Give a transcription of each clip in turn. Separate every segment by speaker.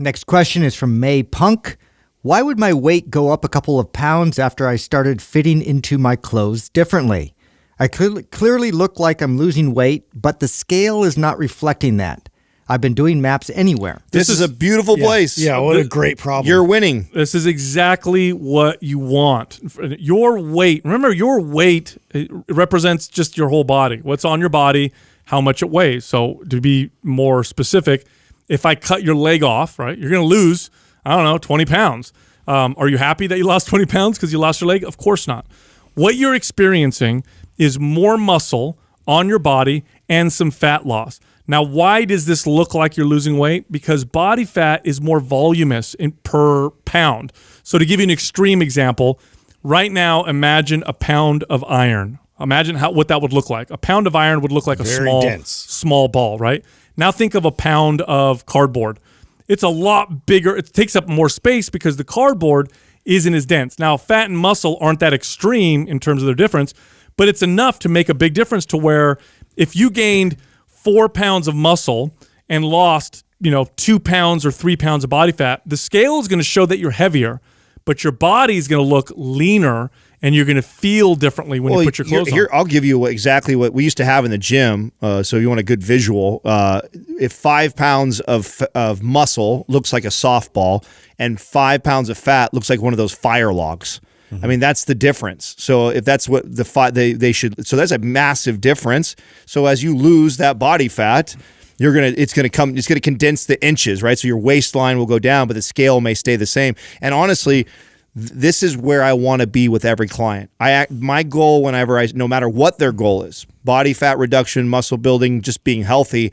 Speaker 1: Next question is from May Punk. Why would my weight go up a couple of pounds after I started fitting into my clothes differently? I clearly look like I'm losing weight, but the scale is not reflecting that. I've been doing Maps Anywhere.
Speaker 2: This is a beautiful place.
Speaker 3: Yeah, what a great problem.
Speaker 2: You're winning.
Speaker 4: This is exactly what you want. Your weight, remember, your weight represents just your whole body. What's on your body, how much it weighs. So to be more specific, if I cut your leg off, right, you're going to lose, 20 pounds. Are you happy that you lost 20 pounds because you lost your leg? Of course not. What you're experiencing is more muscle on your body and some fat loss. Now, why does this look like you're losing weight? Because body fat is more voluminous per pound. So to give you an extreme example, right now, imagine a pound of iron. Imagine what that would look like. A pound of iron would look like a small ball, right? Now think of a pound of cardboard. It's a lot bigger. It takes up more space because the cardboard isn't as dense. Now, fat and muscle aren't that extreme in terms of their difference, but it's enough to make a big difference to where if you gained 4 pounds of muscle and lost, 2 pounds or 3 pounds of body fat, the scale is going to show that you're heavier, but your body is going to look leaner and you're going to feel differently when you put your clothes on.
Speaker 2: I'll give you exactly what we used to have in the gym. So if you want a good visual, if 5 pounds of muscle looks like a softball and 5 pounds of fat looks like one of those fire logs. I mean, that's the difference. So if that's what they should, so that's a massive difference. So as you lose that body fat, it's gonna condense the inches, right? So your waistline will go down, but the scale may stay the same. And honestly, this is where I want to be with every client. My goal no matter what their goal is, body fat reduction, muscle building, just being healthy,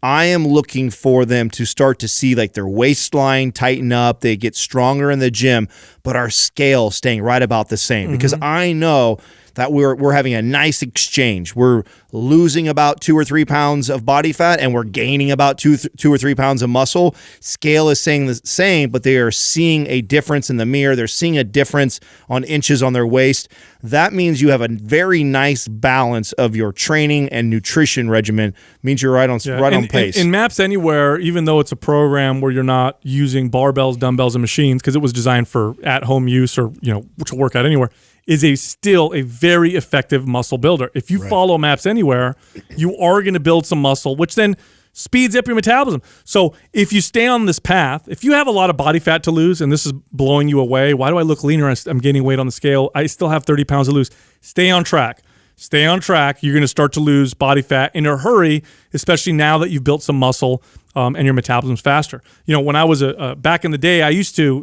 Speaker 2: I am looking for them to start to see like their waistline tighten up, they get stronger in the gym, but our scale staying right about the same. Because I know that we're having a nice exchange. We're losing about 2 or 3 pounds of body fat and we're gaining about 2 or 3 pounds of muscle. Scale is saying the same, but they are seeing a difference in the mirror. They're seeing a difference on inches on their waist. That means you have a very nice balance of your training and nutrition regimen. Means you're right on pace.
Speaker 4: In Maps Anywhere, even though it's a program where you're not using barbells, dumbbells, and machines, because it was designed for at-home use or to work out anywhere, is still a very effective muscle builder. If you follow Maps Anywhere, you are going to build some muscle, which then speeds up your metabolism. So if you stay on this path, if you have a lot of body fat to lose and this is blowing you away, why do I look leaner? I'm gaining weight on the scale. I still have 30 pounds to lose. Stay on track. Stay on track. You're going to start to lose body fat in a hurry, especially now that you've built some muscle and your metabolism's faster. When I was back in the day,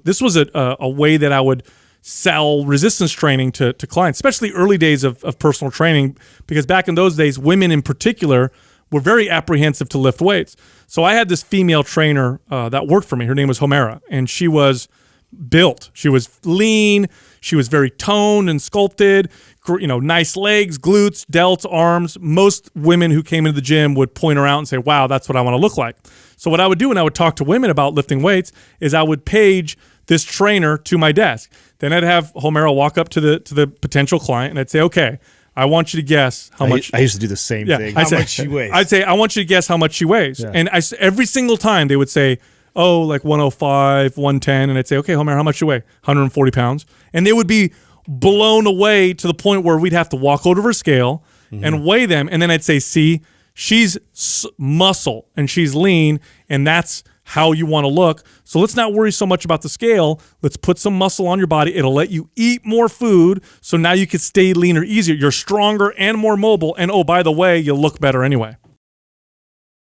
Speaker 4: this was a way that I would sell resistance training to clients, especially early days of personal training, because back in those days, women in particular were very apprehensive to lift weights. So I had this female trainer that worked for me. Her name was Homera, and she was built. She was lean. She was very toned and sculpted, nice legs, glutes, delts, arms. Most women who came into the gym would point her out and say, wow, that's what I want to look like. So what I would do when I would talk to women about lifting weights is I would page this trainer to my desk. Then I'd have Homera walk up to the potential client and I'd say, okay, I want you to guess how much.
Speaker 2: I used to do the same thing.
Speaker 3: How much she weighs.
Speaker 4: I'd say, I want you to guess how much she weighs. Yeah. And every single time they would say, oh, like 105, 110. And I'd say, okay, Homera, how much you weigh? 140 pounds. And they would be blown away to the point where we'd have to walk over to her scale and weigh them. And then I'd say, see, she's muscle and she's lean, and that's how you want to look. So let's not worry so much about the scale. Let's put some muscle on your body. It'll let you eat more food, so now you can stay leaner easier. You're stronger and more mobile, and oh, by the way, you'll look better anyway.